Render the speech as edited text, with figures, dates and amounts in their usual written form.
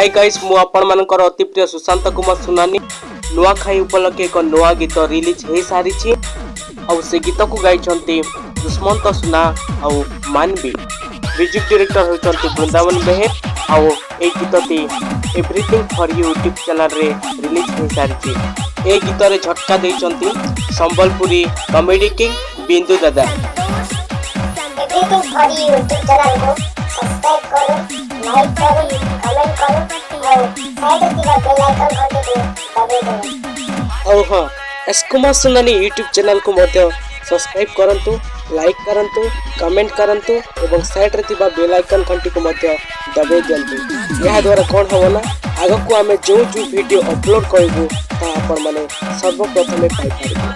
Hi guys मु आपण मानकर अति प्रिय सुशांत कुमार सुनानी नुआ खाई उपलक्षे एक नुआ गीत रिलीज हो सारी से गीत को गाई दुष्मंत सुना आउ मानवी म्यूजिक डायरेक्टर होती वृंदावन बेहेर आउ ए गीतटी everything for you YouTube channel रे रिलीज हो सारी ए गीत रे झटका देइचंती संबलपुरी कॉमेडी किंग बिंदु दादा। Everything for you YouTube channel को सब्सक्राइब करो, लाइक करो, कमेंट करो और साइड में बेल आइकन घंटी दबे दो। और हां एस कुमार सुनानी यूट्यूब चैनल को मध्य सब्सक्राइब करंतु, लाइक करंतु, कमेंट करंतु एवं साइड रे थिबा बेल आइकन घंटी को मध्य दबे दियंतु। यह द्वारा कोन होवना आगो को हमें जो वीडियो अपलोड करबो ता आपण माने सर्वप्रथम पाई पारबो।